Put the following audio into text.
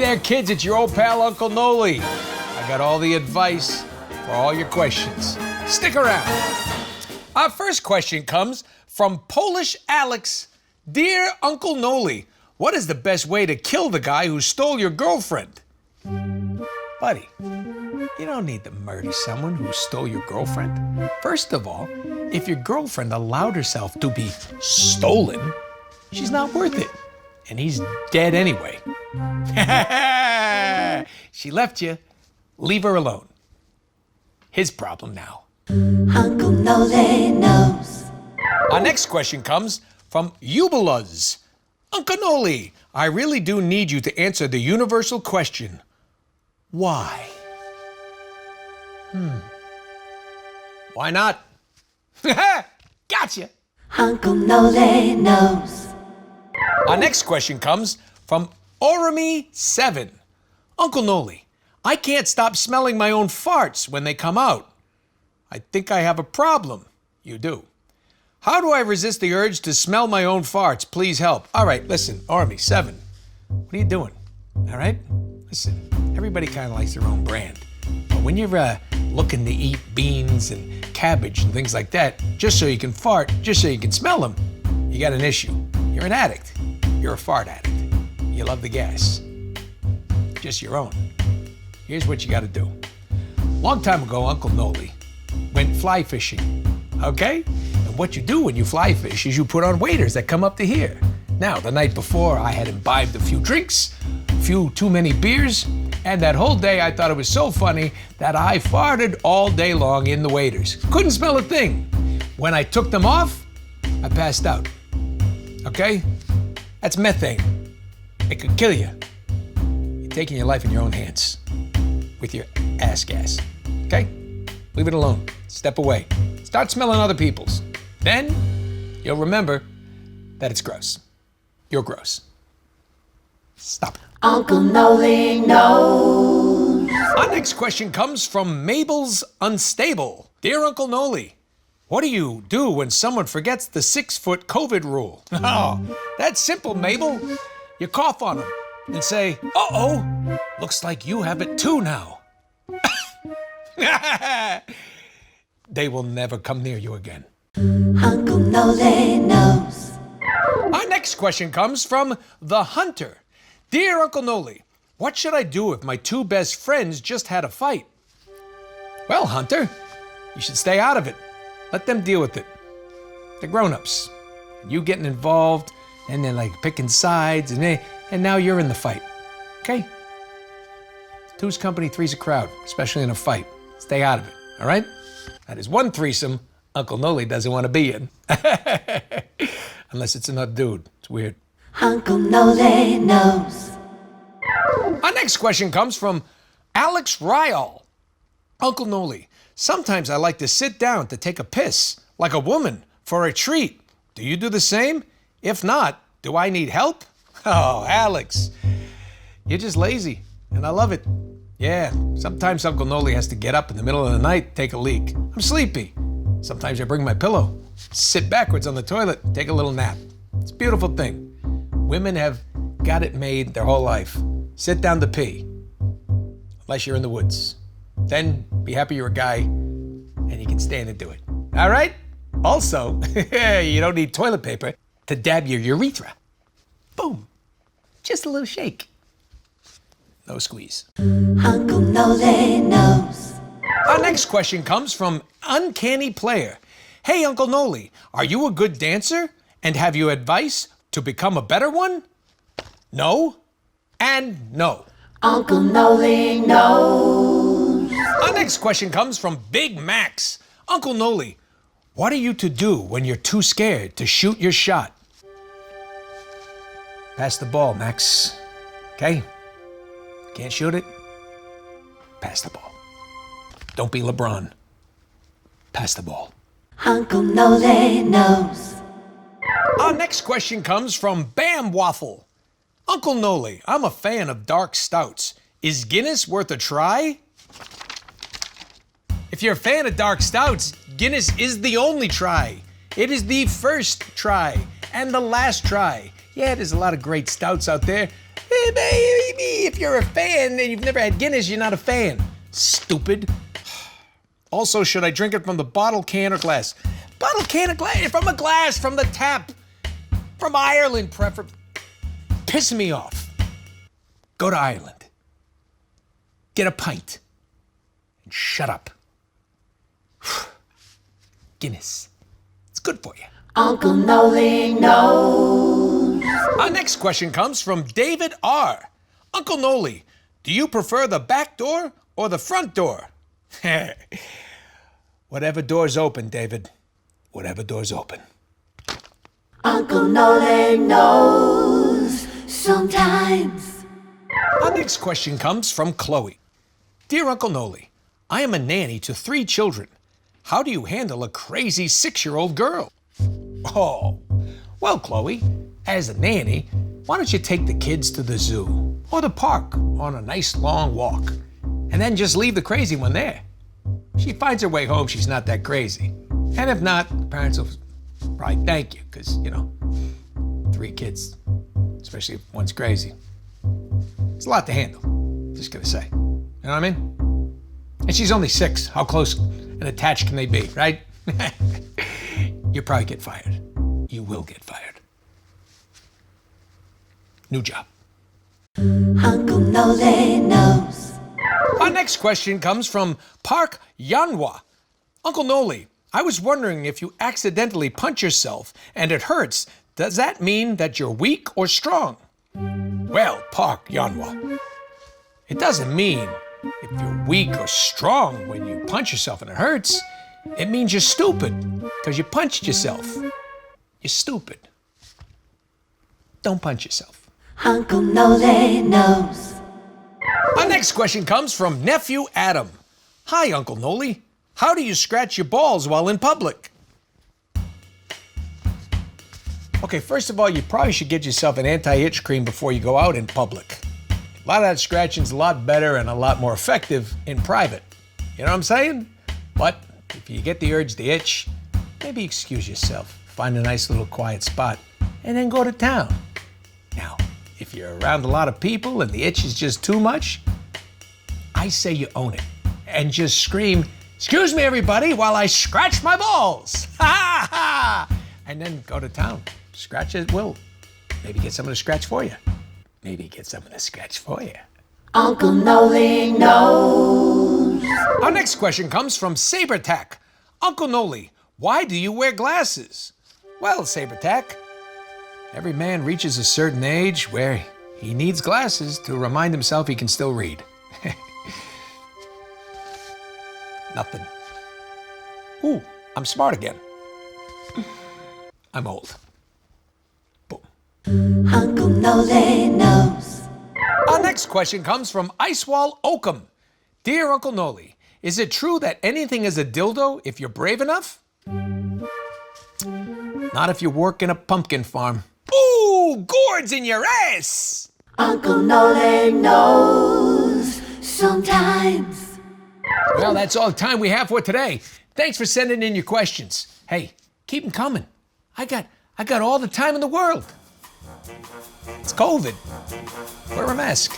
there, kids, it's your old pal, Uncle Noly. I got all the advice for all your questions. Stick around. Our first question comes from Polish Alex. Dear Uncle Noly, what is the best way to kill the guy who stole your girlfriend? Buddy, you don't need to murder someone who stole your girlfriend. First of all, if your girlfriend allowed herself to be stolen, she's not worth it. And he's dead anyway. She left you. Leave her alone. His problem now. Uncle Noly knows. Our next question comes from Jubiluz. Uncle Noly, I really do need you to answer the universal question. Why? Why not? Gotcha. Uncle Noly knows. Our next question comes from Orami7. Uncle Noly, I can't stop smelling my own farts when they come out. I think I have a problem. You do. How do I resist the urge to smell my own farts? Please help. All right, listen, Orami7, what are you doing? All right? Listen, everybody kind of likes their own brand. But when you're looking to eat beans and cabbage and things like that, just so you can fart, just so you can smell them, you got an issue. You're an addict. You're a fart addict. You love the gas. Just your own. Here's what you got to do. Long time ago, Uncle Noly went fly fishing, okay? And what you do when you fly fish is you put on waders that come up to here. Now, the night before, I had imbibed a few drinks, a few too many beers, and that whole day I thought it was so funny that I farted all day long in the waders. Couldn't smell a thing. When I took them off, I passed out. Okay? That's methane. It could kill you. You're taking your life in your own hands with your ass gas. Okay? Leave it alone. Step away. Start smelling other people's. Then you'll remember that it's gross. You're gross. Stop it. Uncle Noly knows. Our next question comes from Mabel's Unstable. Dear Uncle Noly, what do you do when someone forgets the 6-foot COVID rule? Oh, that's simple, Mabel. You cough on them and say, uh-oh, looks like you have it too now. They will never come near you again. Uncle Noly knows. Our next question comes from The Hunter. Dear Uncle Noly, what should I do if my two best friends just had a fight? Well, Hunter, you should stay out of it. Let them deal with it. They're grown-ups. You getting involved, and they're like picking sides, and now you're in the fight. Okay? Two's company, three's a crowd, especially in a fight. Stay out of it, all right? That is one threesome Uncle Noly doesn't want to be in. Unless it's another dude. It's weird. Uncle Noly knows. Our next question comes from Alex Ryall. Uncle Noly, sometimes I like to sit down to take a piss, like a woman, for a treat. Do you do the same? If not, do I need help? Oh, Alex, you're just lazy, and I love it. Yeah, sometimes Uncle Noly has to get up in the middle of the night, take a leak. I'm sleepy. Sometimes I bring my pillow, sit backwards on the toilet, take a little nap. It's a beautiful thing. Women have got it made their whole life. Sit down to pee, unless you're in the woods. Then be happy you're a guy and you can stand and do it. All right? Also, you don't need toilet paper to dab your urethra. Boom. Just a little shake. No squeeze. Uncle Noly knows. Our next question comes from Uncanny Player. Hey, Uncle Noly, are you a good dancer? And have you advice to become a better one? No and no. Uncle Noly knows. Our next question comes from Big Max. Uncle Noly, what are you to do when you're too scared to shoot your shot? Pass the ball, Max. Okay? Can't shoot it? Pass the ball. Don't be LeBron. Pass the ball. Uncle Noly knows. Our next question comes from Bam Waffle. Uncle Noly, I'm a fan of dark stouts. Is Guinness worth a try? If you're a fan of dark stouts, Guinness is the only try. It is the first try and the last try. Yeah, there's a lot of great stouts out there, Maybe if you're a fan and you've never had Guinness, you're not a fan. Stupid. Also, should I drink it from the bottle, can, or glass? Bottle, can, or glass? From a glass, from the tap. From Ireland, preferably. Piss me off. Go to Ireland. Get a pint. And shut up. Guinness. It's good for you. Uncle Noly knows. Our next question comes from David R. Uncle Noly, do you prefer the back door or the front door? Whatever door's open, David. Whatever door's open. Uncle Noly knows sometimes. Our next question comes from Chloe. Dear Uncle Noly, I am a nanny to 3 children. How do you handle a crazy 6-year-old girl? Oh, well, Chloe, as a nanny, why don't you take the kids to the zoo or the park on a nice long walk and then just leave the crazy one there? She finds her way home, she's not that crazy. And if not, the parents will probably thank you because, 3 kids, especially if one's crazy. It's a lot to handle, just gonna say. You know what I mean? And she's only 6. How close and attached can they be, right? You'll probably get fired. You will get fired. New job. Uncle Noly knows. Our next question comes from Park Yanwa. Uncle Noly, I was wondering if you accidentally punch yourself and it hurts, does that mean that you're weak or strong? Well, Park Yanwa, it doesn't mean if you're weak or strong when you punch yourself and it hurts. It means you're stupid because you punched yourself. You're stupid. Don't punch yourself. Uncle Noly knows. Our next question comes from Nephew Adam. Hi, Uncle Noly. How do you scratch your balls while in public? Okay, first of all, you probably should get yourself an anti-itch cream before you go out in public. A lot of that scratching's a lot better and a lot more effective in private. You know what I'm saying? But if you get the urge to itch, maybe excuse yourself, find a nice little quiet spot, and then go to town. Now, if you're around a lot of people and the itch is just too much, I say you own it and just scream, "Excuse me, everybody, while I scratch my balls." Ha ha! And then go to town. Scratch at will. Maybe get someone to scratch for you. Maybe get someone to scratch for you. Uncle Noly knows. Our next question comes from Sabertack. Uncle Noly, why do you wear glasses? Well, Sabertack, every man reaches a certain age where he needs glasses to remind himself he can still read. Nothing. Ooh, I'm smart again. I'm old. Boom. Uncle Noly knows. Our next question comes from Icewall Oakham. Dear Uncle Noly, is it true that anything is a dildo if you're brave enough? Not if you work in a pumpkin farm. Ooh, gourds in your ass! Uncle Noly knows sometimes. Well, that's all the time we have for today. Thanks for sending in your questions. Hey, keep them coming. I got all the time in the world. It's COVID. Wear a mask.